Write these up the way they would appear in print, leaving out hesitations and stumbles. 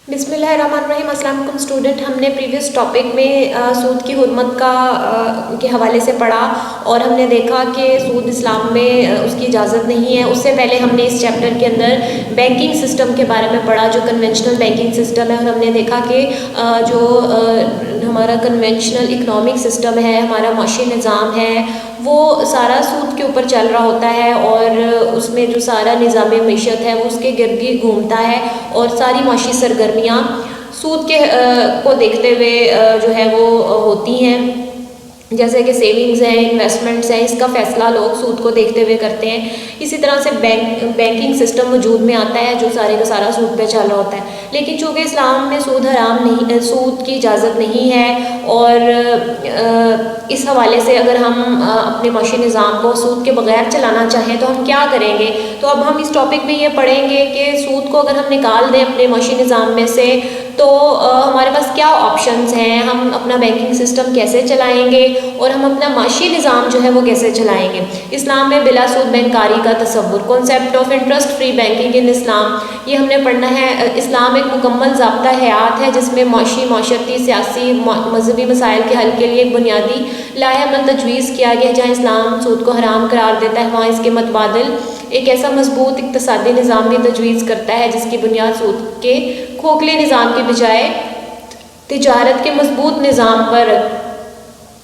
بسم اللہ الرحمن الرحیم۔ السلام علیکم اسٹوڈنٹ، ہم نے پریویس ٹاپک میں سود کی حرمت کے حوالے سے پڑھا اور ہم نے دیکھا کہ سود اسلام میں اس کی اجازت نہیں ہے۔ اس سے پہلے ہم نے اس چیپٹر کے اندر بینکنگ سسٹم کے بارے میں پڑھا، جو کنونشنل بینکنگ سسٹم ہے، اور ہم نے دیکھا کہ جو ہمارا کنونشنل اکنامک سسٹم ہے، ہمارا معاشی نظام ہے، وہ سارا سود کے اوپر چل رہا ہوتا ہے، اور اس میں جو سارا نظام معیشت ہے وہ اس کے گرد ہی گھومتا ہے، اور ساری معاشی سرگرمیاں سود کے کو دیکھتے ہوئے جو ہے وہ ہوتی ہیں، جیسے کہ سیونگز ہیں، انویسٹمنٹس ہیں، اس کا فیصلہ لوگ سود کو دیکھتے ہوئے کرتے ہیں۔ اسی طرح سے بینکنگ سسٹم وجود میں آتا ہے جو سارے کا سارا سود پہ چل رہا ہوتا ہے، لیکن چونکہ اسلام میں سود حرام نہیں، سود کی اجازت نہیں ہے، اور اس حوالے سے اگر ہم اپنے معاشی نظام کو سود کے بغیر چلانا چاہیں تو ہم کیا کریں گے؟ تو اب ہم اس ٹاپک میں یہ پڑھیں گے کہ سود کو اگر ہم نکال دیں اپنے معاشی نظام میں سے تو ہمارے پاس کیا آپشنز ہیں، ہم اپنا بینکنگ سسٹم کیسے چلائیں گے، اور ہم اپنا معاشی نظام جو ہے وہ کیسے چلائیں گے۔ اسلام میں بلا سود بینکاری کا تصور، concept of interest free banking in Islam, یہ ہم نے پڑھنا ہے۔ اسلام ایک مکمل ضابطہ حیات ہے جس میں معاشی، معاشرتی، سیاسی، مذہبی مسائل کے حل کے لیے ایک بنیادی لائحہ عمل تجویز کیا گیا ہے۔ جہاں اسلام سود کو حرام قرار دیتا ہے، وہاں اس کے متبادل ایک ایسا مضبوط اقتصادی نظام بھی تجویز کرتا ہے جس کی بنیاد سود کے کھوکھلے نظام کی بجائے تجارت کے مضبوط نظام پر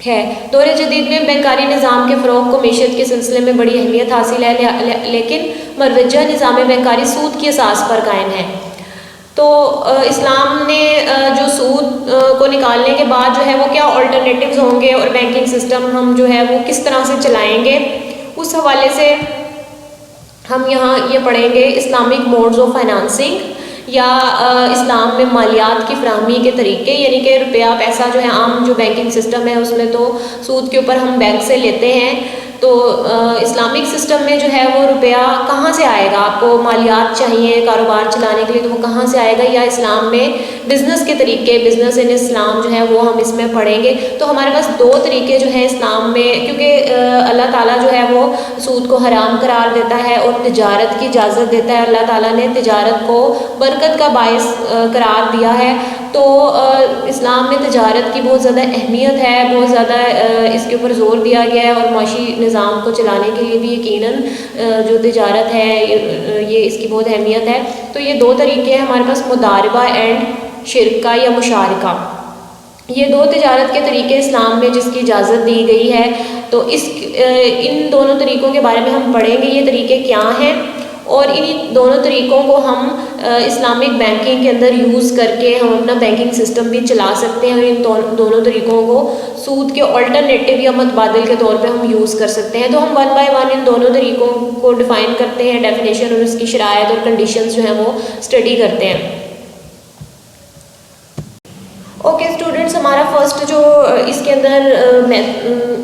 ہے۔ دور جدید میں بینکاری نظام کے فروغ کو معیشت کے سلسلے میں بڑی اہمیت حاصل ہے، لیکن مروجہ نظام بینکاری سود کی اساس پر قائم ہے۔ تو اسلام نے جو سود کو نکالنے کے بعد جو ہے وہ کیا آلٹرنیٹیوز ہوں گے، اور بینکنگ سسٹم ہم جو ہے وہ کس طرح سے چلائیں گے، اس حوالے سے ہم یہاں یہ پڑھیں گے اسلامک موڈز آف فائنانسنگ، یا اسلام میں مالیات کی فراہمی کے طریقے، یعنی کہ روپیہ پیسہ جو ہے عام جو بینکنگ سسٹم ہے اس میں تو سود کے اوپر ہم بینک سے لیتے ہیں، تو اسلامک سسٹم میں جو ہے وہ روپیہ کہاں سے آئے گا؟ آپ کو مالیات چاہیے کاروبار چلانے کے لیے، تو وہ کہاں سے آئے گا؟ یا اسلام میں بزنس کے طریقے، بزنس ان اسلام جو ہے وہ ہم اس میں پڑھیں گے۔ تو ہمارے پاس دو طریقے جو ہیں اسلام میں، کیونکہ اللہ تعالیٰ جو ہے وہ سود کو حرام قرار دیتا ہے اور تجارت کی اجازت دیتا ہے، اللہ تعالیٰ نے تجارت کو برکت کا باعث قرار دیا ہے، تو اسلام میں تجارت کی بہت زیادہ اہمیت ہے، بہت زیادہ اس کے اوپر زور دیا گیا ہے، اور معاشی نظام کو چلانے کے لیے بھی یقیناً جو تجارت ہے یہ اس کی بہت اہمیت ہے۔ تو یہ دو طریقے ہیں ہمارے پاس، مضاربہ اینڈ شرکہ یا مشارکہ، یہ دو تجارت کے طریقے اسلام میں جس کی اجازت دی گئی ہے۔ تو ان دونوں طریقوں کے بارے میں ہم پڑھیں گے، یہ طریقے کیا ہیں، اور ان دونوں طریقوں کو ہم اسلامک بینکنگ کے اندر یوز کر کے ہم اپنا بینکنگ سسٹم بھی چلا سکتے ہیں، اور ان دونوں طریقوں کو سود کے آلٹرنیٹیو یا متبادل کے طور پہ ہم یوز کر سکتے ہیں۔ تو ہم ون بائی ون ان دونوں طریقوں کو ڈیفائن کرتے ہیں، ڈیفینیشن اور اس کی شرائط اور کنڈیشنز جو ہیں وہ اسٹڈی کرتے ہیں۔ اوکے اسٹوڈنٹس، ہمارا فرسٹ جو اس کے اندر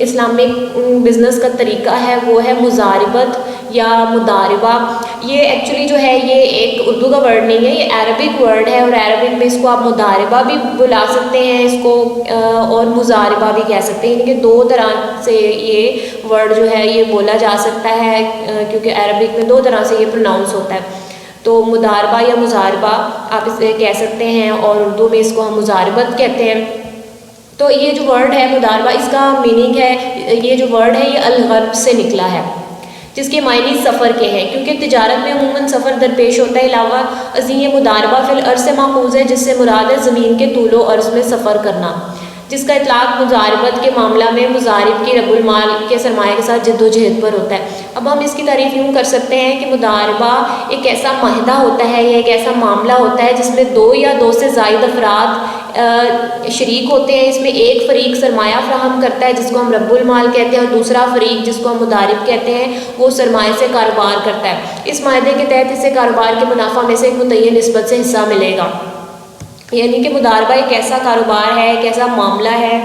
اسلامک بزنس کا طریقہ ہے وہ ہے مضاربت یا مضاربہ۔ یہ ایکچولی جو ہے یہ ایک اردو کا ورڈ نہیں ہے، یہ عربک ورڈ ہے، اور عربک میں اس کو آپ مضاربہ بھی بلا سکتے ہیں اس کو، اور مضاربہ بھی کہہ سکتے ہیں، یعنی کہ دو طرح سے یہ ورڈ جو ہے یہ بولا جا سکتا ہے، کیونکہ عربک میں دو طرح سے یہ پروناؤنس ہوتا ہے۔ تو مضاربہ یا مضاربہ آپ اسے کہہ سکتے ہیں، اور اردو میں اس کو ہم مضاربت کہتے ہیں۔ تو یہ جو ورڈ ہے مضاربہ، اس کا میننگ ہے، یہ جو ورڈ ہے یہ الغرب سے نکلا ہے، جس کے معنی سفر کے ہیں، کیونکہ تجارت میں عموماً سفر درپیش ہوتا ہے۔ علاوہ ازیں یہ مضاربہ فی الارض سے ماخوذ ہے، جس سے مراد ہے زمین کے طول و عرض میں سفر کرنا، جس کا اطلاق مضاربت کے معاملہ میں مضارب کی رب المال کے سرمایہ کے ساتھ جد و جہد پر ہوتا ہے۔ اب ہم اس کی تعریف یوں کر سکتے ہیں کہ مضاربہ ایک ایسا معاہدہ ہوتا ہے یا ایک ایسا معاملہ ہوتا ہے جس میں دو یا دو سے زائد افراد شریک ہوتے ہیں۔ اس میں ایک فریق سرمایہ فراہم کرتا ہے جس کو ہم رب المال کہتے ہیں، اور دوسرا فریق جس کو ہم مضارب کہتے ہیں وہ سرمایہ سے کاروبار کرتا ہے۔ اس معاہدے کے تحت اسے کاروبار کے منافع میں سے ایک متعین نسبت سے حصہ ملے گا، یعنی کہ مضاربہ ایک ایسا کاروبار ہے، ایک ایسا معاملہ ہے،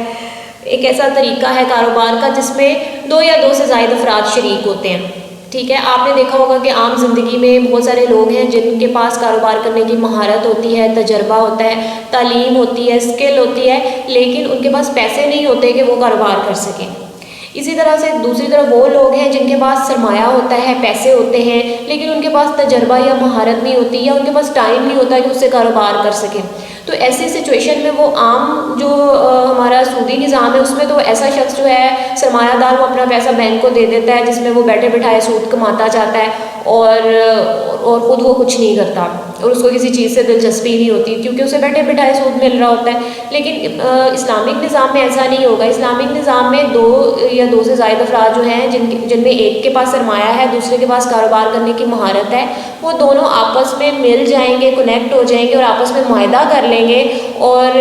ایک ایسا طریقہ ہے کاروبار کا جس میں دو یا دو سے زائد افراد شریک ہوتے ہیں۔ ٹھیک ہے، آپ نے دیکھا ہوگا کہ عام زندگی میں بہت سارے لوگ ہیں جن کے پاس کاروبار کرنے کی مہارت ہوتی ہے، تجربہ ہوتا ہے، تعلیم ہوتی ہے، اسکل ہوتی ہے، لیکن ان کے پاس پیسے نہیں ہوتے کہ وہ کاروبار کر سکیں۔ اسی طرح سے دوسری طرف وہ لوگ ہیں جن کے پاس سرمایہ ہوتا ہے، پیسے ہوتے ہیں، لیکن ان کے پاس تجربہ یا مہارت نہیں ہوتی، یا ان کے پاس ٹائم نہیں ہوتا کہ اس سے کاروبار کر سکیں. تو ایسی سچویشن میں وہ عام جو ہمارا سودی نظام ہے اس میں تو ایسا شخص جو ہے سرمایہ دار، وہ اپنا پیسہ بینک کو دے دیتا ہے جس میں وہ بیٹھے بٹھائے سود کماتا جاتا ہے، اور خود وہ کچھ نہیں کرتا، اور اس کو کسی چیز سے دلچسپی نہیں ہوتی کیونکہ اسے بیٹھے بٹھائے سود مل رہا ہوتا ہے. لیکن اسلامک نظام میں ایسا نہیں ہوگا. اسلامک نظام میں دو یا دو سے زائد افراد جو ہیں جن میں ایک کے پاس سرمایہ ہے، دوسرے کے پاس کاروبار کرنے کی مہارت ہے، وہ دونوں آپس میں مل جائیں گے، کنیکٹ ہو جائیں گے اور آپس میں معاہدہ کر لیں گے، اور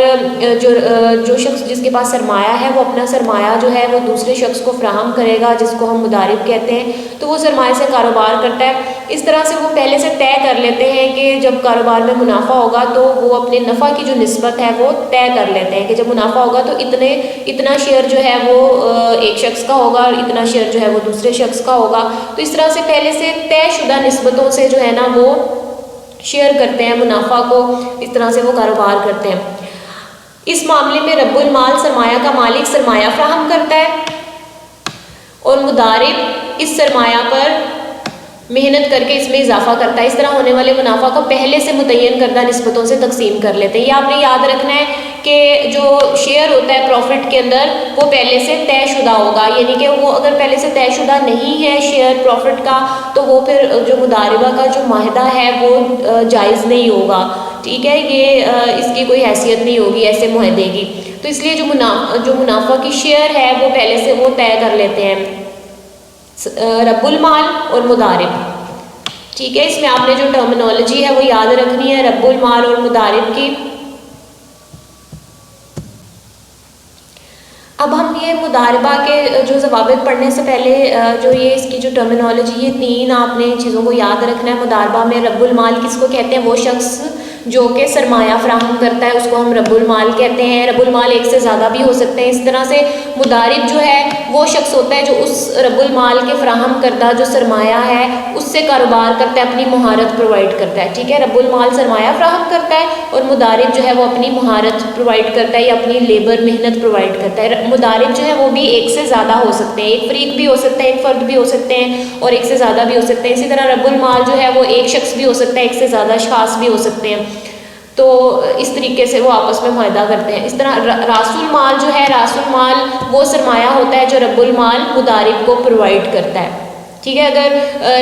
جو شخص جس کے پاس سرمایہ ہے وہ اپنا سرمایہ جو ہے وہ دوسرے شخص کو فراہم کرے گا، جس کو ہم مضارب کہتے ہیں. تو وہ سرمایہ سے کاروبار کرتا ہے. اس طرح سے وہ پہلے سے طے کر لیتے ہیں کہ جب کاروبار میں منافع ہوگا تو وہ اپنے نفع کی جو نسبت ہے وہ طے کر لیتے ہیں کہ جب منافع ہوگا تو اتنا شیئر جو ہے وہ ایک شخص کا ہوگا اور اتنا شیئر جو ہے وہ دوسرے شخص کا ہوگا. تو اس طرح سے پہلے سے طے شدہ نسبتوں سے جو ہے نا وہ شیئر کرتے ہیں منافع کو، اس طرح سے وہ کاروبار کرتے ہیں. اس معاملے میں رب المال سرمایہ کا مالک سرمایہ فراہم کرتا ہے اور مضارب اس سرمایہ پر محنت کر کے اس میں اضافہ کرتا ہے. اس طرح ہونے والے منافع کو پہلے سے متعین کردہ نسبتوں سے تقسیم کر لیتے ہیں. یہ آپ نے یاد رکھنا ہے کہ جو شیئر ہوتا ہے پروفٹ کے اندر وہ پہلے سے طے شدہ ہوگا، یعنی کہ وہ اگر پہلے سے طے شدہ نہیں ہے شیئر پروفٹ کا تو وہ پھر جو مضاربہ کا جو معاہدہ ہے وہ جائز نہیں ہوگا. ٹھیک ہے، یہ اس کی کوئی حیثیت نہیں ہوگی ایسے معاہدے کی. تو اس لیے جو منافع کی شیئر ہے وہ پہلے سے وہ طے کر لیتے ہیں رب المال اور مضارب. ٹھیک ہے، اس میں آپ نے جو ٹرمینالوجی ہے وہ یاد رکھنی ہے رب المال اور مضارب کی. اب ہم یہ مضاربہ کے جو ضوابط پڑھنے سے پہلے جو یہ اس کی جو ٹرمینالوجی، یہ تین آپ نے چیزوں کو یاد رکھنا ہے. مضاربہ میں رب المال کس کو کہتے ہیں؟ وہ شخص جو کہ سرمایہ فراہم کرتا ہے اس کو ہم رب المال کہتے ہیں. رب المال ایک سے زیادہ بھی ہو سکتے ہیں. اس طرح سے مضارب جو ہے وہ شخص ہوتا ہے جو اس رب المال کے فراہم کردہ جو سرمایہ ہے اس سے کاروبار کرتا ہے، اپنی مہارت پرووائڈ کرتا ہے. ٹھیک ہے، رب المال سرمایہ فراہم کرتا ہے اور مضارب جو ہے وہ اپنی مہارت پرووائڈ کرتا ہے یا اپنی لیبر محنت پرووائڈ کرتا ہے. مضارب جو ہے وہ بھی ایک سے زیادہ ہو سکتے ہیں، ایک فریق بھی ہو سکتے ہیں، ایک فرد بھی ہو سکتے ہیں اور ایک سے زیادہ بھی ہو سکتے ہیں. اسی طرح رب المال جو ہے وہ ایک شخص بھی ہو سکتا ہے، ایک سے زیادہ اشخاص بھی ہو سکتے ہیں. تو اس طریقے سے وہ آپس میں معاہدہ کرتے ہیں. اس طرح راس المال جو ہے، راس المال وہ سرمایہ ہوتا ہے جو رب المال مضارب کو پرووائڈ کرتا ہے. ٹھیک ہے، اگر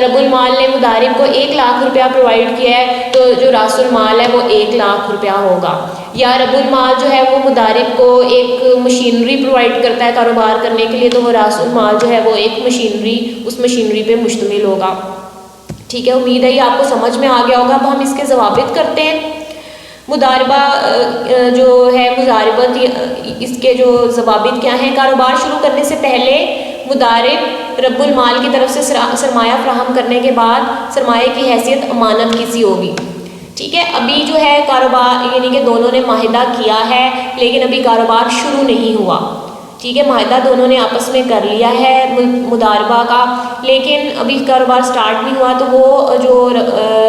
رب المال نے مضارب کو 1,00,000 روپیہ پرووائڈ کیا ہے تو جو راس المال ہے وہ 1,00,000 روپیہ ہوگا. یا رب المال جو ہے وہ مضارب کو ایک مشینری پرووائڈ کرتا ہے کاروبار کرنے کے لیے تو وہ راس المال جو ہے وہ ایک مشینری، اس مشینری پہ مشتمل ہوگا. ٹھیک ہے، امید ہے یہ آپ کو سمجھ میں آ گیا ہوگا. اب ہم اس کے ضوابط کرتے ہیں. مضاربہ جو ہے مضاربت، اس کے جو ضوابط کیا ہیں؟ کاروبار شروع کرنے سے پہلے مضارب رب المال کی طرف سے سرمایہ فراہم کرنے کے بعد سرمایہ کی حیثیت امانت کی سی ہوگی. ٹھیک ہے، ابھی جو ہے کاروبار یعنی کہ دونوں نے معاہدہ کیا ہے لیکن ابھی کاروبار شروع نہیں ہوا. ٹھیک ہے، معاہدہ دونوں نے آپس میں کر لیا ہے مضاربہ کا، لیکن ابھی کاروبار سٹارٹ نہیں ہوا تو وہ جو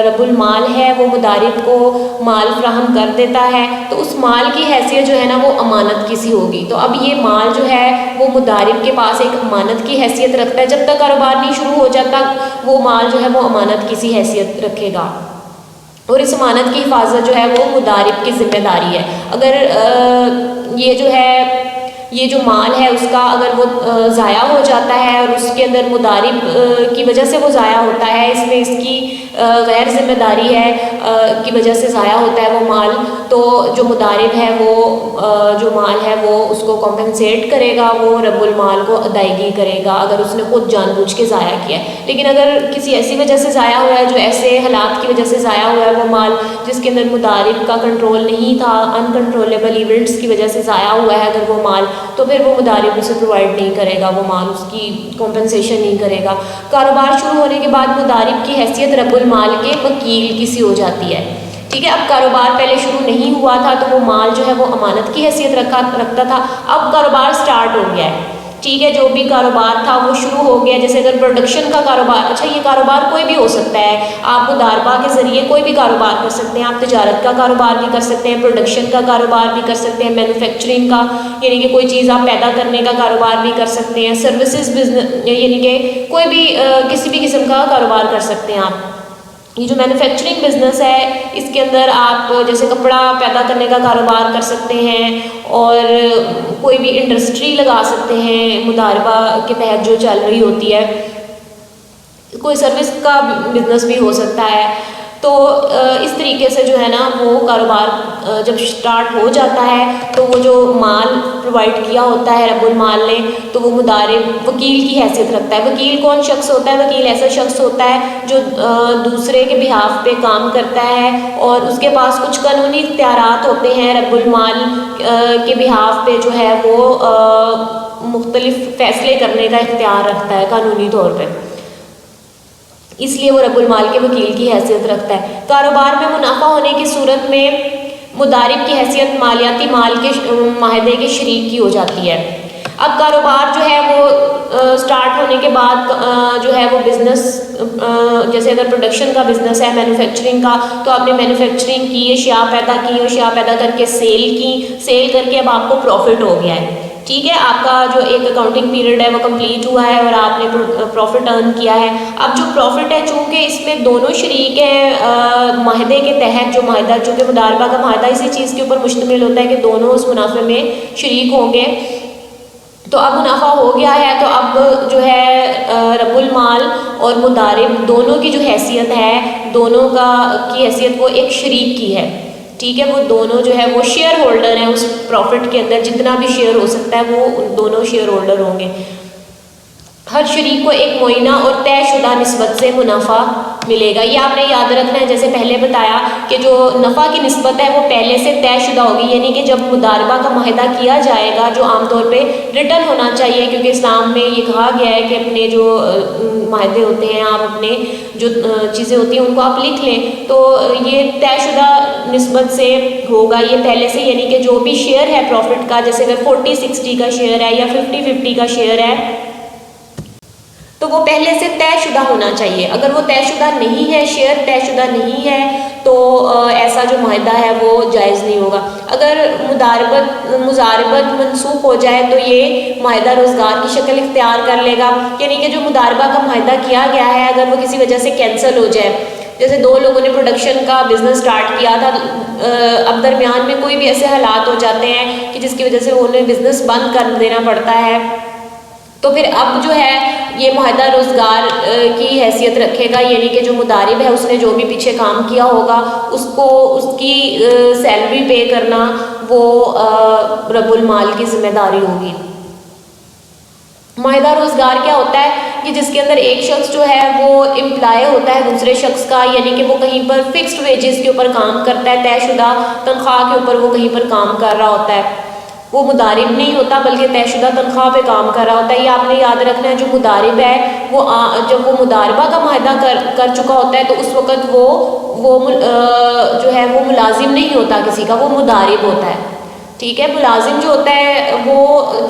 رب المال ہے وہ مضارب کو مال فراہم کر دیتا ہے. تو اس مال کی حیثیت جو ہے نا وہ امانت کی سی ہوگی. تو اب یہ مال جو ہے وہ مضارب کے پاس ایک امانت کی حیثیت رکھتا ہے. جب تک کاروبار نہیں شروع ہو جاتا وہ مال جو ہے وہ امانت کی سی حیثیت رکھے گا، اور اس امانت کی حفاظت جو ہے وہ مضارب کی ذمہ داری ہے. اگر یہ جو ہے یہ جو مال ہے اس کا اگر وہ ضائع ہو جاتا ہے اور اس کے اندر مضارب کی وجہ سے وہ ضائع ہوتا ہے، اس میں اس کی غیر ذمہ داری ہے کی وجہ سے ضائع ہوتا ہے وہ مال، تو جو مضارب ہے وہ جو مال ہے وہ اس کو کمپنسیٹ کرے گا، وہ رب المال کو ادائیگی کرے گا اگر اس نے خود جان بوجھ کے ضائع کیا ہے. لیکن اگر کسی ایسی وجہ سے ضائع ہوا ہے، جو ایسے حالات کی وجہ سے ضائع ہوا ہے وہ مال جس کے اندر مضارب کا کنٹرول نہیں تھا، انکنٹرولیبل ایونٹس کی وجہ سے ضائع ہوا ہے اگر وہ مال، تو پھر وہ مضارب اسے پرووائڈ نہیں کرے گا، وہ مال اس کی کمپنسیشن نہیں کرے گا. کاروبار شروع ہونے کے بعد مضارب کی حیثیت رب المال کے وکیل کی سی ہو جاتی ہے. ٹھیک ہے، اب کاروبار پہلے شروع نہیں ہوا تھا تو وہ مال جو ہے وہ امانت کی حیثیت رکھتا تھا. اب کاروبار سٹارٹ ہو گیا ہے. ٹھیک ہے، جو بھی کاروبار تھا وہ شروع ہو گیا. جیسے اگر پروڈکشن کا کاروبار، اچھا یہ کاروبار کوئی بھی ہو سکتا ہے، آپ مداربہ کے ذریعے کوئی بھی کاروبار کر سکتے ہیں. آپ تجارت کا کاروبار بھی کر سکتے ہیں، پروڈکشن کا کاروبار بھی کر سکتے ہیں، مینوفیکچرنگ کا یعنی کہ کوئی چیز آپ پیدا کرنے کا کاروبار بھی کر سکتے ہیں، سروسز بزنس یعنی کہ کوئی بھی کسی بھی قسم کا کاروبار کر سکتے ہیں آپ. یہ جو مینوفیکچرنگ بزنس ہے اس کے اندر آپ جیسے کپڑا پیدا کرنے کا کاروبار کر سکتے ہیں، اور کوئی بھی انڈسٹری لگا سکتے ہیں مداربہ کے تحت جو چل رہی ہوتی ہے. کوئی سروس کا بزنس بھی ہو سکتا ہے. تو اس طریقے سے جو ہے نا وہ کاروبار جب سٹارٹ ہو جاتا ہے تو وہ جو مال پرووائڈ کیا ہوتا ہے رب المال نے، تو وہ مدارب وکیل کی حیثیت رکھتا ہے. وکیل کون شخص ہوتا ہے؟ وکیل ایسا شخص ہوتا ہے جو دوسرے کے بہاف پہ کام کرتا ہے اور اس کے پاس کچھ قانونی اختیارات ہوتے ہیں. رب المال کے بہاف پہ جو ہے وہ مختلف فیصلے کرنے کا اختیار رکھتا ہے قانونی طور پہ، اس لیے وہ رب المال کے وکیل کی حیثیت رکھتا ہے. کاروبار میں منافع ہونے کی صورت میں مدارب کی حیثیت مالیاتی مال کے معاہدے کے شریک کی ہو جاتی ہے. اب کاروبار جو ہے وہ سٹارٹ ہونے کے بعد جو ہے وہ بزنس، جیسے اگر پروڈکشن کا بزنس ہے، مینوفیکچرنگ کا، تو آپ نے مینوفیکچرنگ کی، اشیاء پیدا کی، اشیاء پیدا کر کے سیل کر کے اب آپ کو پروفٹ ہو گیا ہے. ٹھیک ہے، آپ کا جو ایک اکاؤنٹنگ پیریڈ ہے وہ کمپلیٹ ہوا ہے اور آپ نے پروفٹ ارن کیا ہے. اب جو پروفٹ ہے چونکہ اس میں دونوں شریک ہیں معاہدے کے تحت، جو معاہدہ چونکہ مداربہ کا معاہدہ اسی چیز کے اوپر مشتمل ہوتا ہے کہ دونوں اس منافع میں شریک ہوں گے. تو اب منافع ہو گیا ہے تو اب جو ہے رب المال اور مدارب دونوں کی جو حیثیت ہے، دونوں کی حیثیت وہ ایک شریک کی ہے. ٹھیک ہے، وہ دونوں جو ہے وہ شیئر ہولڈر ہیں اس پروفٹ کے اندر. جتنا بھی شیئر ہو سکتا ہے وہ دونوں شیئر ہولڈر ہوں گے. ہر شریک کو ایک معینہ اور طے شدہ نسبت سے منافع ملے گا. یہ آپ نے یاد رکھنا ہے، جیسے پہلے بتایا کہ جو نفع کی نسبت ہے وہ پہلے سے طے شدہ ہوگی، یعنی کہ جب مداربہ کا معاہدہ کیا جائے گا جو عام طور پہ ریٹن ہونا چاہیے، کیونکہ اسلام میں یہ کہا گیا ہے کہ اپنے جو معاہدے ہوتے ہیں آپ اپنے جو چیزیں ہوتی ہیں ان کو آپ لکھ لیں. تو یہ طے شدہ نسبت سے ہوگا یہ پہلے سے، یعنی کہ جو بھی شیئر ہے پروفٹ کا، جیسے اگر 40-60 کا شیئر ہے یا 50-50 کا شیئر ہے تو وہ پہلے سے طے شدہ ہونا چاہیے. اگر وہ طے شدہ نہیں ہے، شیئر طے شدہ نہیں ہے، تو ایسا جو معاہدہ ہے وہ جائز نہیں ہوگا. اگر مزاربت منسوخ ہو جائے تو یہ معاہدہ روزگار کی شکل اختیار کر لے گا، یعنی کہ جو مداربہ کا معاہدہ کیا گیا ہے اگر وہ کسی وجہ سے کینسل ہو جائے، جیسے دو لوگوں نے پروڈکشن کا بزنس سٹارٹ کیا تھا، اب درمیان میں کوئی بھی ایسے حالات ہو جاتے ہیں کہ جس کی وجہ سے انہیں بزنس بند کر دینا پڑتا ہے، تو پھر اب جو ہے یہ معاہدہ روزگار کی حیثیت رکھے گا، یعنی کہ جو مدارب ہے اس نے جو بھی پیچھے کام کیا ہوگا اس کو اس کی سیلری پے کرنا وہ رب المال کی ذمہ داری ہوگی. معاہدہ روزگار کیا ہوتا ہے کہ جس کے اندر ایک شخص جو ہے وہ امپلائی ہوتا ہے دوسرے شخص کا، یعنی کہ وہ کہیں پر فکسڈ ویجز کے اوپر کام کرتا ہے، طے شدہ تنخواہ کے اوپر وہ کہیں پر کام کر رہا ہوتا ہے. وہ مدارب نہیں ہوتا بلکہ طے شدہ تنخواہ پہ کام کر رہا ہوتا ہے. یہ آپ نے یاد رکھنا ہے، جو مدارب ہے وہ جب وہ مداربہ کا معاہدہ کر چکا ہوتا ہے تو اس وقت وہ جو ہے وہ ملازم نہیں ہوتا کسی کا، وہ مدارب ہوتا ہے. ٹھیک ہے، ملازم جو ہوتا ہے وہ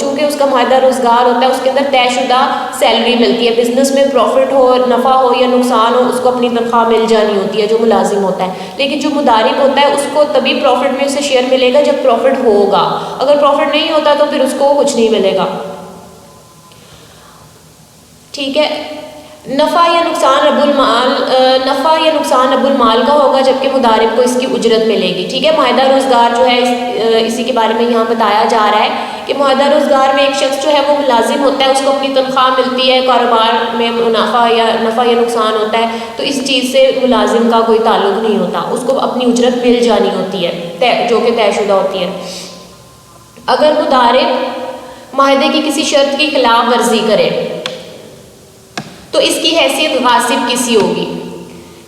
چونکہ اس کا معاہدہ روزگار ہوتا ہے اس کے اندر طے شدہ سیلری ملتی ہے، بزنس میں پروفٹ ہو، نفع ہو یا نقصان ہو، اس کو اپنی تنخواہ مل جانی ہوتی ہے جو ملازم ہوتا ہے. لیکن جو مدارب ہوتا ہے اس کو تبھی پروفٹ میں اسے شیئر ملے گا جب پروفٹ ہوگا، اگر پروفٹ نہیں ہوتا تو پھر اس کو کچھ نہیں ملے گا. ٹھیک ہے، نفع یا نقصان رب المال کا ہوگا جبکہ مدارب کو اس کی اجرت ملے گی. ٹھیک ہے، معاہدہ روزگار جو ہے اسی کے بارے میں یہاں بتایا جا رہا ہے کہ معاہدہ روزگار میں ایک شخص جو ہے وہ ملازم ہوتا ہے، اس کو اپنی تنخواہ ملتی ہے، کاروبار میں نفع یا نقصان ہوتا ہے تو اس چیز سے ملازم کا کوئی تعلق نہیں ہوتا، اس کو اپنی اجرت مل جانی ہوتی ہے جو کہ طے شدہ ہوتی ہے. اگر مدارب معاہدے کی کسی شرط کی خلاف ورزی کرے تو اس کی حیثیت غاصب کسی ہوگی.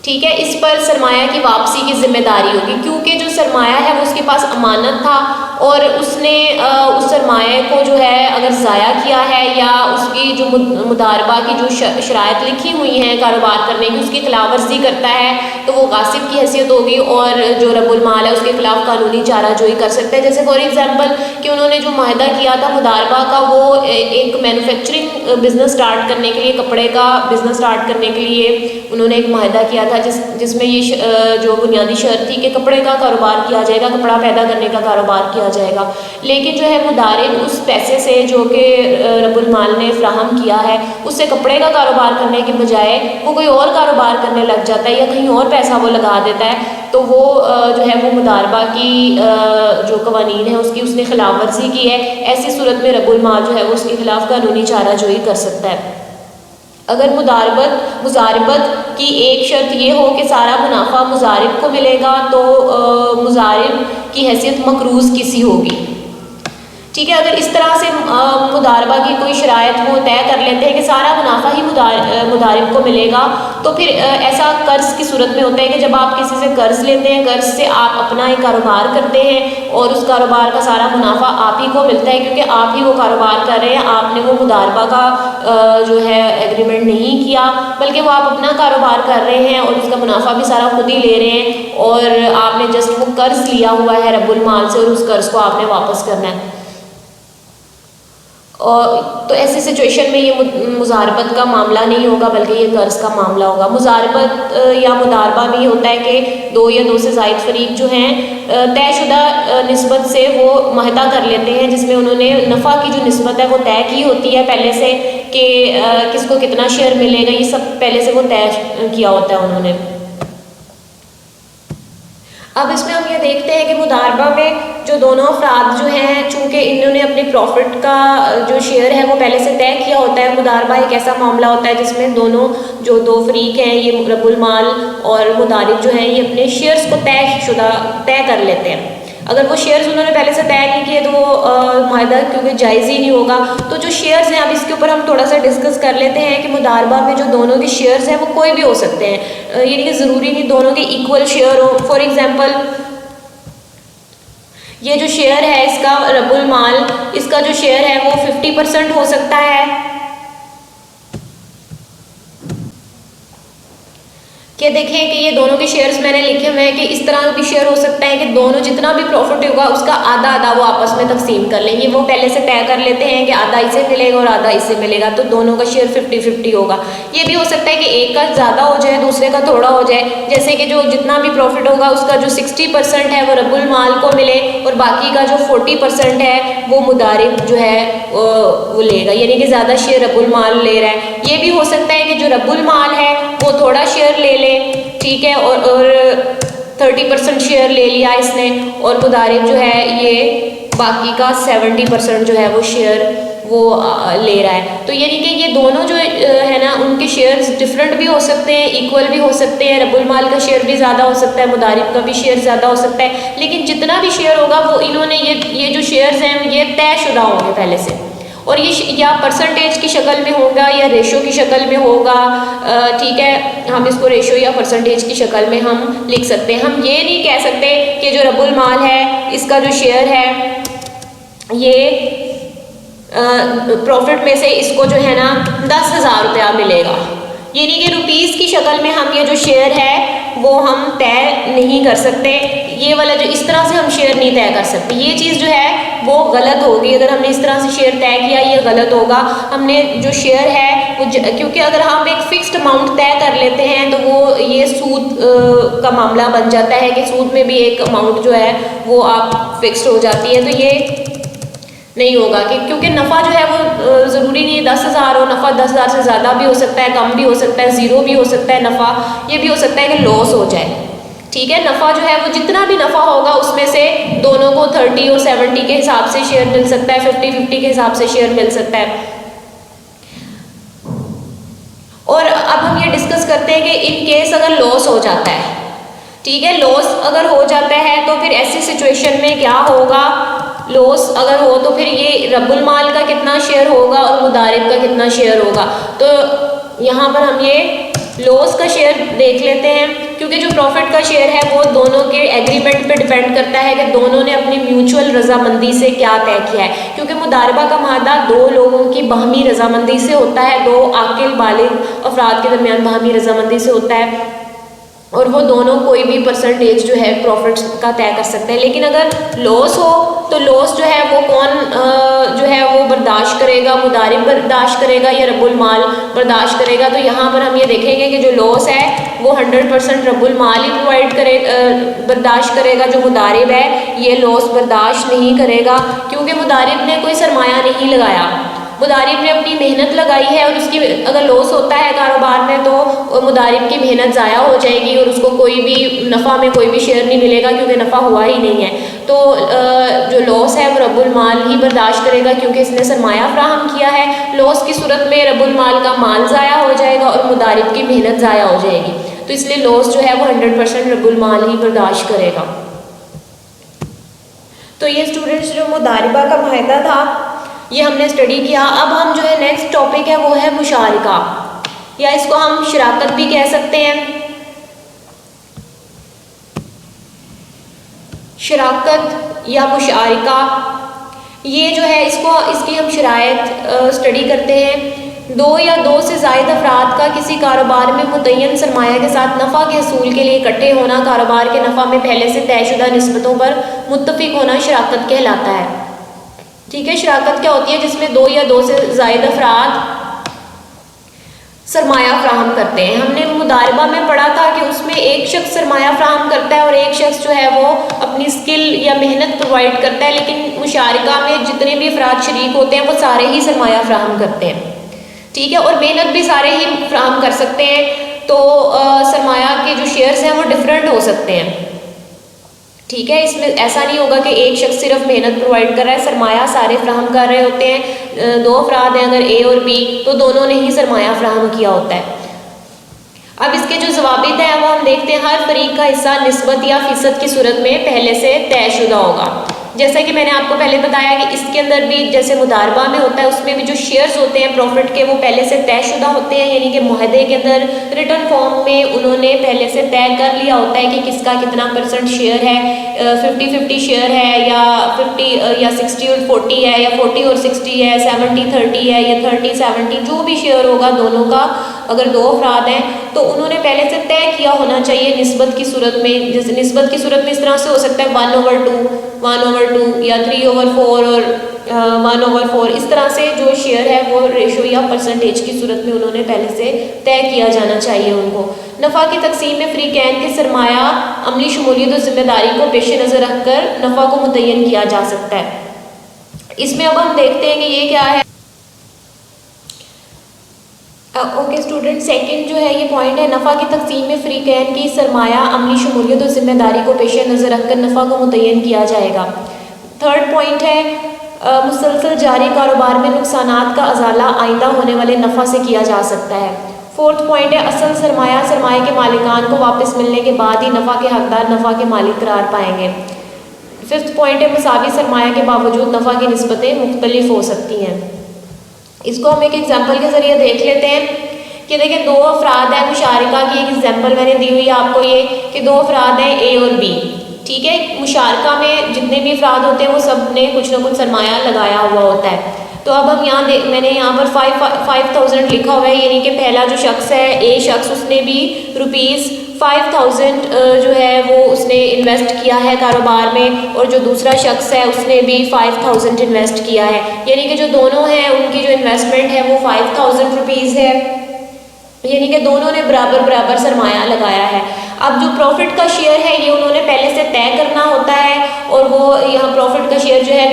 ٹھیک ہے، اس پر سرمایہ کی واپسی کی ذمہ داری ہوگی، کیونکہ جو سرمایہ ہے وہ اس کے پاس امانت تھا اور اس نے اس سرمایہ کو جو ہے اگر ضائع کیا ہے یا اس کی جو مضاربہ کی جو شرائط لکھی ہوئی ہیں کاروبار کرنے کی اس کی خلاف ورزی کرتا ہے تو وہ غاصب کی حیثیت ہوگی اور جو رب المال ہے اس کے خلاف قانونی چارہ جوئی کر سکتا ہے. جیسے فار ایگزامپل کہ انہوں نے جو معاہدہ کیا تھا مضاربہ کا وہ ایک مینوفیکچرنگ بزنس سٹارٹ کرنے کے لیے, کپڑے کا بزنس سٹارٹ کرنے کے لیے انہوں نے ایک معاہدہ کیا تھا جس میں یہ جو بنیادی شرط تھی کہ کپڑے کا کاروبار کیا جائے گا, کپڑا پیدا کرنے کا کاروبار کیا جائے گا. لیکن جو ہے مضارب اس پیسے سے جو کہ رب المال نے فراہم کیا ہے اس سے کپڑے کا کاروبار کرنے کے بجائے وہ کوئی اور کاروبار کرنے لگ جاتا ہے یا کہیں اور پیسہ وہ لگا دیتا ہے, تو وہ جو ہے وہ مضاربہ کی جو قوانین ہیں اس نے خلاف ورزی کی ہے. ایسی صورت میں رب المال جو ہے وہ اس کے خلاف قانونی چارہ جوئی کر سکتا ہے. اگر مضاربت کی ایک شرط یہ ہو کہ سارا منافع مضارب کو ملے گا تو مضارب کی حیثیت مقروض کسی ہوگی. ٹھیک ہے, اگر اس طرح سے مضاربہ کی کوئی شرائط وہ طے کر لیتے ہیں کہ سارا منافع ہی مضارب کو ملے گا تو پھر ایسا قرض کی صورت میں ہوتا ہے کہ جب آپ کسی سے قرض لیتے ہیں, قرض سے آپ اپنا ایک کاروبار کرتے ہیں اور اس کاروبار کا سارا منافع آپ ہی کو ملتا ہے کیونکہ آپ ہی وہ کاروبار کر رہے ہیں, آپ نے وہ مضاربہ کا جو ہے ایگریمنٹ نہیں کیا بلکہ وہ آپ اپنا کاروبار کر رہے ہیں اور اس کا منافع بھی سارا خود ہی لے رہے ہیں اور آپ نے جسٹ وہ قرض لیا ہوا ہے رب المال سے اور اس قرض کو آپ نے واپس کرنا ہے. تو ایسی سچویشن میں یہ مضاربت کا معاملہ نہیں ہوگا بلکہ یہ قرض کا معاملہ ہوگا. مضاربت یا مضاربہ میں یہ ہوتا ہے کہ دو یا دو سے زائد فریق جو ہیں طے شدہ نسبت سے وہ معاہدہ کر لیتے ہیں جس میں انہوں نے نفع کی جو نسبت ہے وہ طے کی ہوتی ہے پہلے سے کہ کس کو کتنا شیئر ملے گا, یہ سب پہلے سے وہ طے کیا ہوتا ہے انہوں نے. اب اس میں ہم یہ دیکھتے ہیں کہ مضاربہ میں جو دونوں افراد جو ہیں چونکہ انہوں نے اپنے پروفٹ کا جو شیئر ہے وہ پہلے سے طے کیا ہوتا ہے. مضاربہ ایک ایسا معاملہ ہوتا ہے جس میں دونوں جو دو فریق ہیں یہ رب المال اور مضارب جو ہیں یہ اپنے شیئرز کو طے کر لیتے ہیں. اگر وہ شیئرز انہوں نے پہلے سے طے نہیں کیے تو وہ معاہدہ کیونکہ جائز ہی نہیں ہوگا. تو جو شیئرز ہیں اب اس کے اوپر ہم تھوڑا سا ڈسکس کر لیتے ہیں کہ مضاربہ میں جو دونوں کے شیئرز ہیں وہ کوئی بھی ہو سکتے ہیں, یعنی کہ ضروری نہیں دونوں کے equal share who. For example یہ جو شیئر ہے اس کا رب المال, اس کا جو شیئر ہے وہ 50% ہو سکتا ہے کہ دیکھیں کہ یہ دونوں کے شیئرز میں نے لکھے ہوئے ہیں کہ اس طرح بھی شیئر ہو سکتا ہے کہ دونوں جتنا بھی پروفٹ ہوگا اس کا آدھا آدھا وہ آپس میں تقسیم کر لیں گے. وہ پہلے سے طے کر لیتے ہیں کہ آدھا اسے ملے گا اور آدھا اسے ملے گا, تو دونوں کا شیئر 50-50 ہوگا. یہ بھی ہو سکتا ہے کہ ایک کا زیادہ ہو جائے دوسرے کا تھوڑا ہو جائے, جیسے کہ جو جتنا بھی پروفٹ ہوگا اس کا جو 60% ہے وہ رب المال کو ملے اور باقی کا جو 40% ہے وہ مضارب جو ہے وہ لے گا, یعنی کہ زیادہ شیئر رب المال لے رہا ہے. یہ بھی ہو سکتا ہے کہ جو رب المال ہے وہ تھوڑا شیئر لے لے, ٹھیک ہے, اور 30% شیئر لے لیا اس نے اور مضارب جو ہے یہ باقی کا 70% جو ہے وہ شیئر وہ لے رہا ہے. تو یعنی کہ یہ دونوں جو ہے نا ان کے شیئرز ڈفرینٹ بھی ہو سکتے ہیں, ایکول بھی ہو سکتے ہیں. رب المال کا شیئر بھی زیادہ ہو سکتا ہے, مضارب کا بھی شیئر زیادہ ہو سکتا ہے, لیکن جتنا بھی شیئر ہوگا وہ انہوں نے یہ جو شیئرز ہیں یہ طے شدہ ہوں گے پہلے سے, اور یہ یا پرسنٹیج کی شکل میں ہوگا یا ریشو کی شکل میں ہوگا. ٹھیک ہے, ہم اس کو ریشو یا پرسنٹیج کی شکل میں ہم لکھ سکتے ہیں. ہم یہ نہیں کہہ سکتے کہ جو رب المال ہے اس کا جو شیئر ہے یہ پروفٹ میں سے اس کو جو ہے نا 10,000 روپیہ ملے گا, یعنی کہ روپیز کی شکل میں ہم یہ جو شیئر ہے وہ ہم طے نہیں کر سکتے. یہ والا جو اس طرح سے ہم شیئر نہیں طے کر سکتے, یہ چیز جو ہے وہ غلط ہوگی. اگر ہم نے اس طرح سے شیئر طے کیا یہ غلط ہوگا. ہم نے جو شیئر ہے وہ کیونکہ اگر ہم ایک فکسڈ اماؤنٹ طے کر لیتے ہیں تو وہ یہ سود کا معاملہ بن جاتا ہے کہ سود میں بھی ایک اماؤنٹ جو ہے وہ آپ فکسڈ ہو جاتی ہے, تو یہ نہیں ہوگا کہ کیونکہ نفع جو ہے وہ ضروری نہیں 10,000 ہو, نفع 10,000 سے زیادہ بھی ہو سکتا ہے, کم بھی ہو سکتا ہے, زیرو بھی ہو سکتا ہے نفع. یہ بھی ہو سکتا ہے کہ لاس ہو جائے. ٹھیک ہے, نفع جو ہے وہ جتنا بھی نفع ہوگا اس میں سے دونوں کو 30 اور 70 کے حساب سے شیئر مل سکتا ہے, 50-50 کے حساب سے شیئر مل سکتا ہے. اور اب ہم یہ ڈسکس کرتے ہیں کہ ان کیس اگر لاس ہو جاتا ہے, ٹھیک ہے, لاس اگر ہو جاتا ہے تو پھر ایسی سچویشن میں کیا ہوگا. لاس اگر ہو تو پھر یہ رب المال کا کتنا شیئر ہوگا اور مضارب کا کتنا شیئر ہوگا. تو یہاں پر ہم یہ لوس کا شیئر دیکھ لیتے ہیں، کیونکہ جو پروفٹ کا شیئر ہے وہ دونوں کے ایگریمنٹ پہ ڈیپینڈ کرتا ہے کہ دونوں نے اپنی میوچول رضامندی سے کیا طے کیا ہے، کیونکہ مضاربہ کا معاہدہ دو لوگوں کی باہمی رضامندی سے ہوتا ہے، دو عاقل بالغ افراد کے درمیان باہمی رضامندی سے ہوتا ہے، اور وہ دونوں کوئی بھی پرسنٹیج جو ہے پروفٹ کا طے کر سکتے ہیں۔ لیکن اگر لاس ہو تو لاس جو ہے وہ کون جو ہے وہ برداشت کرے گا، مضارب برداشت کرے گا یا رب المال برداشت کرے گا؟ تو یہاں پر ہم یہ دیکھیں گے کہ جو لاس ہے وہ 100% رب المال ہی برداشت کرے گا، جو مضارب ہے یہ لاس برداشت نہیں کرے گا، کیونکہ مضارب نے کوئی سرمایہ نہیں لگایا، مضارب نے اپنی محنت لگائی ہے، اور اس کی اگر لاس ہوتا ہے کاروبار میں تو مضارب کی محنت ضائع ہو جائے گی اور اس کو کوئی بھی نفع میں کوئی بھی شیئر نہیں ملے گا، کیونکہ نفع ہوا ہی نہیں ہے۔ تو جو لاس ہے وہ رب المال ہی برداشت کرے گا، کیونکہ اس نے سرمایہ فراہم کیا ہے۔ لاس کی صورت میں رب المال کا مال ضائع ہو جائے گا اور مضارب کی محنت ضائع ہو جائے گی، تو اس لیے لاس جو ہے وہ 100% رب المال ہی برداشت کرے گا۔ تو یہ اسٹوڈنٹس جو مضاربہ کا معاہدہ تھا یہ ہم نے اسٹڈی کیا۔ اب ہم جو ہے نیکسٹ ٹاپک ہے وہ ہے مشارکہ، یا اس کو ہم شراکت بھی کہہ سکتے ہیں۔ شراکت یا مشارکہ یہ جو ہے اس کی ہم شرائط اسٹڈی کرتے ہیں۔ دو یا دو سے زائد افراد کا کسی کاروبار میں متعین سرمایہ کے ساتھ نفع کے حصول کے لیے اکٹھے ہونا، کاروبار کے نفع میں پہلے سے طے شدہ نسبتوں پر متفق ہونا شراکت کہلاتا ہے۔ ٹھیک ہے، شراکت کیا ہوتی ہے؟ جس میں دو یا دو سے زائد افراد سرمایہ فراہم کرتے ہیں۔ ہم نے مضاربہ میں پڑھا تھا کہ اس میں ایک شخص سرمایہ فراہم کرتا ہے اور ایک شخص جو ہے وہ اپنی سکل یا محنت پرووائڈ کرتا ہے، لیکن مشارکہ میں جتنے بھی افراد شریک ہوتے ہیں وہ سارے ہی سرمایہ فراہم کرتے ہیں۔ ٹھیک ہے، اور محنت بھی سارے ہی فراہم کر سکتے ہیں، تو سرمایہ کے جو شیئرز ہیں وہ ڈفرینٹ ہو سکتے ہیں۔ ٹھیک ہے، اس میں ایسا نہیں ہوگا کہ ایک شخص صرف محنت پرووائڈ کر رہا ہے، سرمایہ سارے فراہم کر رہے ہوتے ہیں۔ دو افراد ہیں اگر اے اور بی، تو دونوں نے ہی سرمایہ فراہم کیا ہوتا ہے۔ اب اس کے جو ضوابط ہیں وہ ہم دیکھتے ہیں۔ ہر فریق کا حصہ نسبت یا فیصد کی صورت میں پہلے سے طے شدہ ہوگا، جیسا کہ میں نے آپ کو پہلے بتایا کہ اس کے اندر بھی جیسے مضاربہ میں ہوتا ہے، اس میں بھی جو شیئرز ہوتے ہیں پروفٹ کے وہ پہلے سے طے شدہ ہوتے ہیں، یعنی کہ معاہدے کے اندر ریٹن فارم میں انہوں نے پہلے سے طے کر لیا ہوتا ہے کہ کس کا کتنا پرسنٹ شیئر ہے، 50-50 شیئر ہے یا 50 یا 60 اور 40 ہے، یا 40 اور 60 ہے، 70-30 ہے یا 30-70، جو بھی شیئر ہوگا دونوں کا، اگر دو افراد ہیں تو انہوں نے پہلے سے طے کیا ہونا چاہیے نسبت کی صورت میں۔ جیسے نسبت کی صورت میں اس طرح سے ہو سکتا ہے 1/2 یا 3/4 اور 1/4، اس طرح سے جو شیئر ہے وہ ریشو یا پرسنٹیج کی صورت میں انہوں نے پہلے سے طے کیا جانا چاہیے ان کو۔ نفع کی تقسیم میں فریقین کے سرمایہ عملی شمولیت اور ذمہ داری کو پیش نظر رکھ کر نفع کو متعین کیا جا سکتا ہے۔ اس میں اب ہم دیکھتے ہیں کہ یہ کیا ہے۔ اوکے اسٹوڈنٹ، سیکنڈ جو ہے یہ پوائنٹ ہے، نفع کی تقسیم میں فریقین کی سرمایہ عملی شمولیت اور ذمہ داری کو پیش نظر رکھ کر نفع کو متعین کیا جائے گا۔ تھرڈ پوائنٹ ہے، مسلسل جاری کاروبار میں نقصانات کا ازالہ آئندہ ہونے والے نفع سے کیا جا سکتا ہے۔ فورتھ پوائنٹ ہے، اصل سرمایہ کے مالکان کو واپس ملنے کے بعد ہی نفع کے حقدار نفع کے مالک قرار پائیں گے۔ ففتھ پوائنٹ ہے، مساوی سرمایہ کے باوجود نفع کی نسبتیں مختلف ہو سکتی ہیں۔ اس کو ہم ایک ایگزامپل کے ذریعے دیکھ لیتے ہیں کہ دیکھیں دو افراد ہیں، مشارکہ کی ایک ایگزامپل میں نے دی ہوئی ہے آپ کو یہ کہ دو افراد ہیں اے اور بی۔ ٹھیک ہے، مشارکہ میں جتنے بھی افراد ہوتے ہیں وہ سب نے کچھ نہ کچھ سرمایہ لگایا ہوا ہوتا ہے۔ تو اب ہم میں نے یہاں پر 5000 لکھا ہوا ہے، یعنی کہ پہلا جو شخص ہے اے شخص، اس نے بھی ₹5000 جو ہے وہ اس نے انویسٹ کیا ہے کاروبار میں، اور جو دوسرا شخص ہے اس نے بھی 5000 انویسٹ کیا ہے، یعنی کہ جو دونوں ہیں ان کی جو انویسٹمنٹ ہے وہ ₹5000 ہے، یعنی کہ دونوں نے برابر سرمایہ لگایا ہے۔ اب جو پروفٹ کا شیئر ہے یہ انہوں نے پہلے سے طے کرنا ہوتا ہے، اور وہ یہاں پروفٹ کا شیئر جو ہے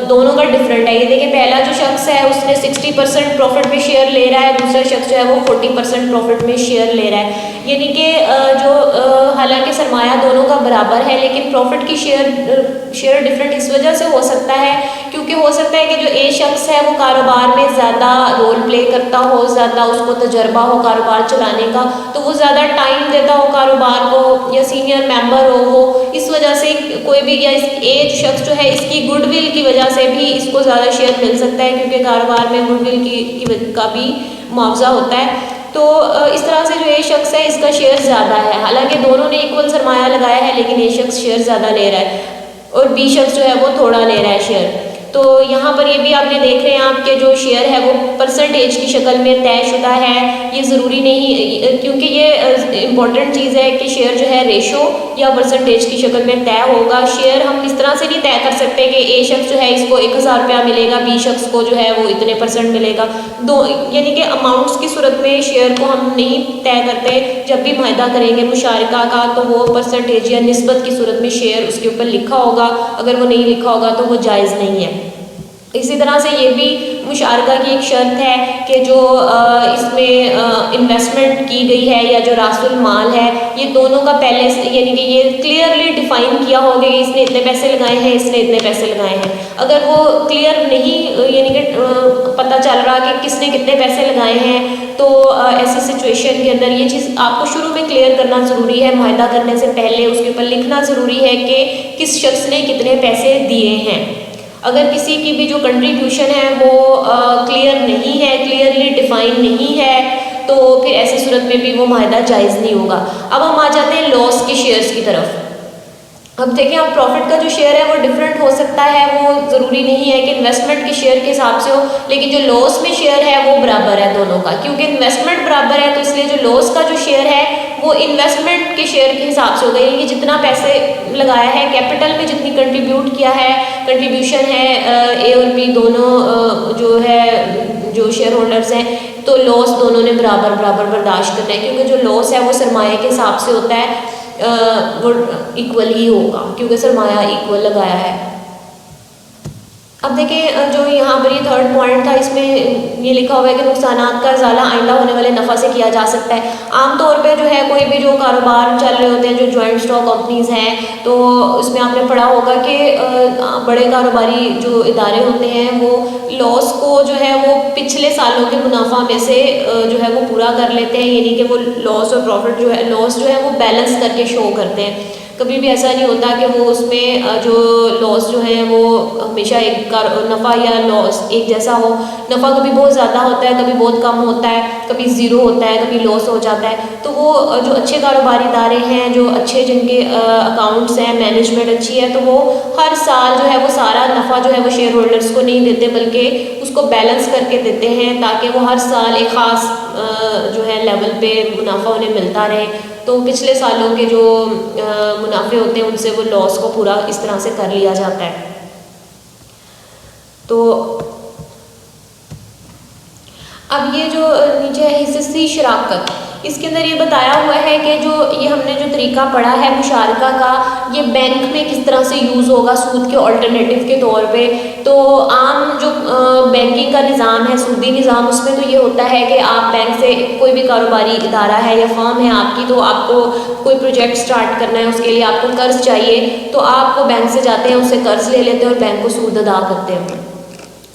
دونوں کا ڈفرینٹ ہے۔ یہ دیکھیں پہلا جو شخص ہے اس نے 60% پروفٹ میں شیئر لے رہا ہے، دوسرا شخص جو ہے وہ 40% پروفٹ میں شیئر لے رہا ہے، یعنی کہ جو حالانکہ سرمایہ دونوں کا برابر ہے لیکن پروفٹ کی شیئر ڈفرینٹ اس وجہ سے ہو سکتا ہے کیونکہ ہو سکتا ہے کہ جو اے شخص ہے وہ کاروبار میں زیادہ رول پلے کرتا ہو، زیادہ اس کو تجربہ ہو کاروبار چلانے کا، تو وہ زیادہ ٹائم دیتا ہو کاروبار کو، یا سینئر ممبر ہو وہ، اس وجہ سے کوئی بھی یا ایج شخص جو ہے اس کی گڈ ول کی وجہ سے بھی اس کو زیادہ شیئر مل سکتا ہے، کیونکہ کاروبار میں گڈ ول کا بھی معاوضہ ہوتا ہے۔ تو اس طرح سے جو یہ شخص ہے اس کا شیئر زیادہ ہے، حالانکہ دونوں نے ایکول سرمایہ لگایا ہے، لیکن یہ شخص شیئر زیادہ لے رہا ہے اور بی شخص جو ہے وہ تھوڑا لے رہا ہے شیئر۔ تو یہاں پر یہ بھی آپ نے دیکھ رہے ہیں آپ کے جو شیئر ہے وہ پرسنٹیج کی شکل میں طے شدہ ہے، یہ ضروری نہیں، کیونکہ یہ امپورٹنٹ چیز ہے کہ شیئر جو ہے ریشو یا پرسنٹیج کی شکل میں طے ہوگا۔ شیئر ہم اس طرح سے نہیں طے کر سکتے کہ اے شخص جو ہے اس کو 1000 روپیہ ملے گا، بی شخص کو جو ہے وہ اتنے % ملے گا، یعنی کہ اماؤنٹس کی صورت میں شیئر کو ہم نہیں طے کرتے۔ جب بھی معاہدہ کریں گے مشارکہ کا تو وہ پرسنٹیج یا نسبت کی صورت میں شیئر اس کے اوپر لکھا ہوگا، اگر وہ نہیں لکھا ہوگا تو وہ جائز نہیں ہے۔ اسی طرح سے یہ بھی مشارکہ کی ایک شرط ہے کہ جو اس میں انویسٹمنٹ کی گئی ہے یا جو راس المال ہے یہ دونوں کا پہلے یعنی کہ یہ کلیئرلی ڈیفائن کیا ہوگا کہ اس نے اتنے پیسے لگائے ہیں، اس نے اتنے پیسے لگائے ہیں۔ اگر وہ کلیئر نہیں یعنی کہ پتہ چل رہا کہ کس نے کتنے پیسے لگائے ہیں تو ایسی سچویشن کے اندر یہ چیز آپ کو شروع میں کلیئر کرنا ضروری ہے، معاہدہ کرنے سے پہلے اس کے اوپر لکھنا ضروری ہے کہ کس شخص نے کتنے پیسے دیے ہیں۔ اگر کسی کی بھی جو کنٹریبیوشن ہے وہ کلیئر نہیں ہے، کلیئرلی ڈیفائن نہیں ہے تو پھر ایسی صورت میں بھی وہ معاہدہ جائز نہیں ہوگا۔ اب ہم آ جاتے ہیں لاس کے شیئرز کی طرف۔ اب دیکھیں آپ پروفٹ کا جو شیئر ہے وہ ڈیفرنٹ ہو سکتا ہے، وہ ضروری نہیں ہے کہ انویسٹمنٹ کے شیئر کے حساب سے ہو، لیکن جو لاس میں شیئر ہے وہ برابر ہے دونوں کا، کیونکہ انویسٹمنٹ برابر ہے تو اس لیے جو لاس کا جو شیئر ہے وہ انویسٹمنٹ کے شیئر کے حساب سے ہوگا، یعنی کہ جتنا پیسے لگایا ہے کیپٹل میں جتنی کنٹریبیوٹ کیا ہے، کنٹریبیوشن ہے اے اور بی دونوں جو ہے جو شیئر ہولڈرز ہیں تو لاس دونوں نے برابر برابر برداشت کرنا ہے، کیونکہ جو لاس ہے وہ سرمایہ کے حساب سے ہوتا ہے، وہ ایکول ہی ہوگا کیونکہ سرمایہ ایکول لگایا ہے۔ اب دیکھیں جو یہاں پر یہ تھرڈ پوائنٹ تھا اس میں یہ لکھا ہوا ہے کہ نقصانات کا ازالہ آئندہ ہونے والے نفع سے کیا جا سکتا ہے۔ عام طور پہ جو ہے کوئی بھی جو کاروبار چل رہے ہوتے ہیں جو جوائنٹ اسٹاک کمپنیز ہیں تو اس میں آپ نے پڑھا ہوگا کہ بڑے کاروباری جو ادارے ہوتے ہیں وہ لاس کو جو ہے وہ پچھلے سالوں کے منافع میں سے جو ہے وہ پورا کر لیتے ہیں، یعنی کہ وہ لاس اور پروفٹ جو ہے لاس جو ہے وہ بیلنس کر کے شو کرتے ہیں۔ کبھی بھی ایسا نہیں ہوتا کہ وہ اس میں جو لاس جو ہے وہ ہمیشہ ایک نفع یا لاس ایک جیسا ہو، نفع کبھی بہت زیادہ ہوتا ہے، کبھی بہت کم ہوتا ہے، کبھی زیرو ہوتا ہے، کبھی لاس ہو جاتا ہے۔ تو وہ جو اچھے کاروباری ادارے ہیں، جو اچھے جن کے اکاؤنٹس ہیں، مینجمنٹ اچھی ہے، تو وہ ہر سال جو ہے وہ سارا نفع جو ہے وہ شیئر ہولڈرس کو نہیں دیتے بلکہ اس کو بیلنس کر کے دیتے ہیں تاکہ وہ ہر سال ایک خاص جو ہے لیول پہ منافع انہیں ملتا رہے، تو پچھلے سالوں کے جو منافع ہوتے ہیں ان سے وہ لاس کو پورا اس طرح سے کر لیا جاتا ہے۔ تو اب یہ جو نیچے ہے حصصی شراکت، اس کے اندر یہ بتایا ہوا ہے کہ جو یہ ہم نے جو طریقہ پڑھا ہے مشارکہ کا یہ بینک میں کس طرح سے یوز ہوگا سود کے آلٹرنیٹیو کے طور پہ۔ تو عام جو بینکنگ کا نظام ہے، سودی نظام، اس میں تو یہ ہوتا ہے کہ آپ بینک سے کوئی بھی کاروباری ادارہ ہے یا فرم ہے آپ کی، تو آپ کو کوئی پروجیکٹ سٹارٹ کرنا ہے، اس کے لیے آپ کو قرض چاہیے تو آپ کو بینک سے جاتے ہیں، اس سے قرض لے لیتے ہیں اور بینک کو سود ادا کرتے ہیں۔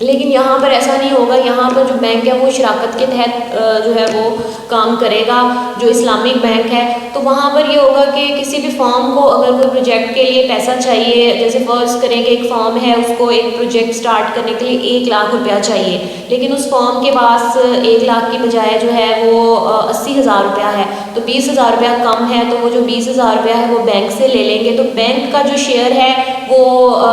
لیکن یہاں پر ایسا نہیں ہوگا، یہاں پر جو بینک ہے وہ شراکت کے تحت جو ہے وہ کام کرے گا، جو اسلامک بینک ہے۔ تو وہاں پر یہ ہوگا کہ کسی بھی فرم کو اگر کوئی پروجیکٹ کے لیے پیسہ چاہیے، جیسے فرض کریں کہ ایک فرم ہے اس کو ایک پروجیکٹ سٹارٹ کرنے کے لیے 1 لاکھ روپیہ چاہیے، لیکن اس فرم کے پاس 1 لاکھ کی بجائے جو ہے وہ 80,000 روپیہ ہے، تو 20,000 روپیہ کم ہے، تو وہ جو 20,000 روپیہ ہے وہ بینک سے لے لیں گے، تو بینک کا جو شیئر ہے وہ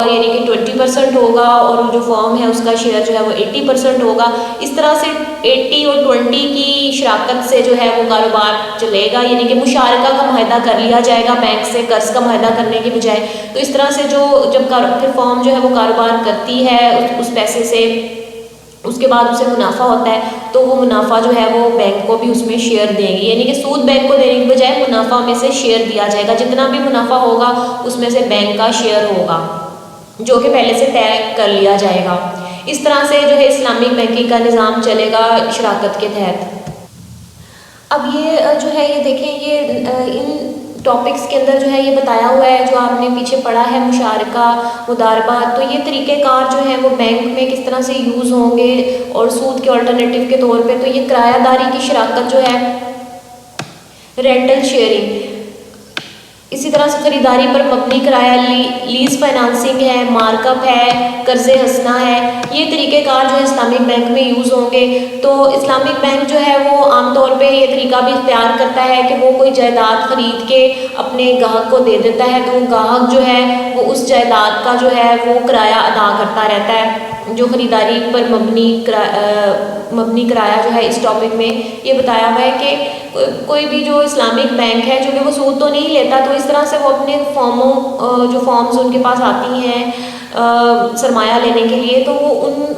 یعنی کہ 20% ہوگا اور جو فرم ہے اس کا شیئر جو ہے وہ 80% ہوگا۔ اس طرح سے 80 اور 20 کی شراکت سے جو ہے وہ کاروبار چلے گا، یعنی کہ مشارکہ کا معاہدہ کر لیا جائے گا بینک سے قرض کا معاہدہ کرنے کی بجائے۔ تو اس طرح سے جو جب پھر فرم جو ہے وہ کاروبار کرتی ہے اس پیسے سے، اس کے بعد اسے منافع ہوتا ہے تو وہ منافع جو ہے وہ بینک کو بھی اس میں شیئر دیں گی، یعنی کہ سود بینک کو دینے کی بجائے منافع میں سے شیئر دیا جائے گا، جتنا بھی منافع ہوگا اس میں سے بینک کا شیئر ہوگا جو کہ پہلے سے طے کر لیا جائے گا۔ اس طرح سے جو ہے اسلامک بینکنگ کا نظام چلے گا شراکت کے تحت۔ اب یہ جو ہے یہ دیکھیں یہ ان ٹاپکس کے اندر جو ہے یہ بتایا ہوا ہے جو آپ نے پیچھے پڑھا ہے مشارکہ، مضاربہ، تو یہ طریقہ کار جو ہے وہ بینک میں کس طرح سے یوز ہوں گے اور سود کے آلٹرنیٹیو کے طور پہ۔ تو یہ کرایہ داری کی شراکت جو ہے، رینٹل شیئرنگ، اسی طرح سے خریداری پر مبنی کرایہ، لیز فائنانسنگ ہے، مارک اپ ہے، قرض حسنہ ہے، یہ طریقہ کار جو ہے اسلامک بینک میں یوز ہوں گے۔ تو اسلامک بینک جو ہے وہ عام طور پہ یہ طریقہ بھی اختیار کرتا ہے کہ وہ کوئی جائیداد خرید کے اپنے گاہک کو دے دیتا ہے، تو وہ گاہک جو ہے وہ اس جائیداد کا جو ہے وہ کرایہ ادا کرتا رہتا ہے۔ جو خریداری پر مبنی کرایہ جو ہے اس ٹاپک میں یہ بتایا ہوا ہے کہ کوئی بھی جو اسلامک بینک ہے جو کہ وہ سود تو نہیں لیتا، تو اس طرح سے وہ اپنے جو فارمز ان کے پاس آتی ہیں سرمایہ لینے کے لیے، تو وہ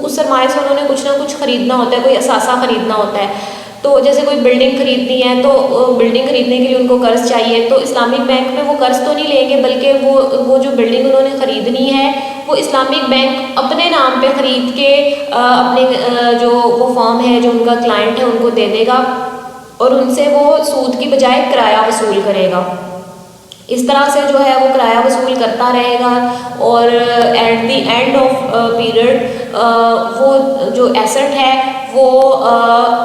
اس سرمایہ سے انہوں نے کچھ نہ کچھ خریدنا ہوتا ہے، کوئی اثاثہ خریدنا ہوتا ہے۔ تو جیسے کوئی بلڈنگ خریدنی ہے تو بلڈنگ خریدنے کے لیے ان کو قرض چاہیے، تو اسلامک بینک میں وہ قرض تو نہیں لیں گے، بلکہ وہ جو بلڈنگ انہوں نے خریدنی ہے وہ اسلامک بینک اپنے نام پہ خرید کے اپنے جو وہ فارم ہے جو ان کا کلائنٹ ہے ان کو دے دے گا، اور ان سے وہ سود کی بجائے کرایہ وصول کرے گا۔ اس طرح سے جو ہے وہ کرایہ وصول کرتا رہے گا، اور at the end of period وہ جو ایسٹ ہے وہ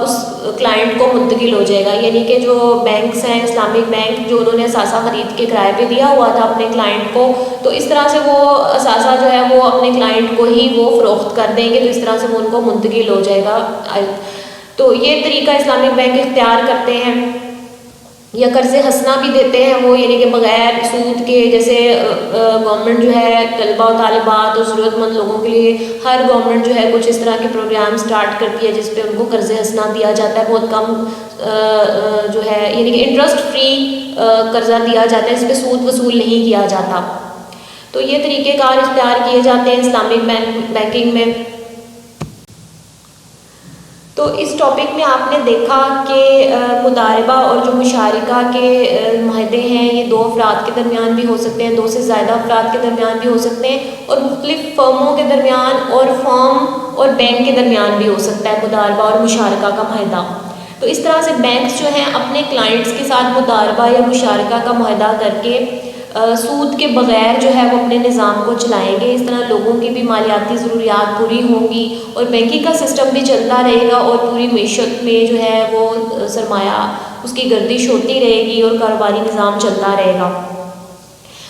اس کلائنٹ کو منتقل ہو جائے گا، یعنی کہ جو بینکس ہیں اسلامک بینک جو انہوں نے اثاثہ خرید کے کرائے پہ دیا ہوا تھا اپنے کلائنٹ کو، تو اس طرح سے وہ اثاثہ جو ہے وہ اپنے کلائنٹ کو ہی وہ فروخت کر دیں گے، تو اس طرح سے وہ ان کو منتقل ہو جائے گا۔ تو یہ طریقہ اسلامک بینک اختیار کرتے ہیں۔ یا قرض حسنہ بھی دیتے ہیں وہ، یعنی کہ بغیر سود کے، جیسے گورنمنٹ جو ہے طلباء و طالبات اور ضرورت مند لوگوں کے لیے ہر گورنمنٹ جو ہے کچھ اس طرح کے پروگرام سٹارٹ کرتی ہے جس پہ ان کو قرض حسنہ دیا جاتا ہے، بہت کم جو ہے یعنی کہ انٹرسٹ فری قرضہ دیا جاتا ہے، اس پہ سود وصول نہیں کیا جاتا۔ تو یہ طریقہ کار اختیار کیے جاتے ہیں اسلامک بینکنگ میں۔ تو اس ٹاپک میں آپ نے دیکھا کہ مضاربہ اور جو مشارکہ کے معاہدے ہیں یہ دو افراد کے درمیان بھی ہو سکتے ہیں، دو سے زیادہ افراد کے درمیان بھی ہو سکتے ہیں، اور مختلف فرموں کے درمیان اور فرم اور بینک کے درمیان بھی ہو سکتا ہے مضاربہ اور مشارکہ کا معاہدہ۔ تو اس طرح سے بینکس جو ہیں اپنے کلائنٹس کے ساتھ مضاربہ یا مشارکہ کا معاہدہ کر کے سود کے بغیر جو ہے وہ اپنے نظام کو چلائیں گے، اس طرح لوگوں کی بھی مالیاتی ضروریات پوری ہوں گی، اور بینکنگ کا سسٹم بھی چلتا رہے گا، اور پوری معیشت میں جو ہے وہ سرمایہ اس کی گردش ہوتی رہے گی اور کاروباری نظام چلتا رہے گا۔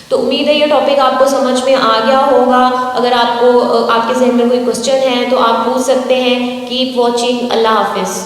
تو امید ہے یہ ٹاپک آپ کو سمجھ میں آ گیا ہوگا۔ اگر آپ کے ذہن میں کوئی کوسچن ہے تو آپ پوچھ سکتے ہیں۔ کیپ واچنگ، اللہ حافظ۔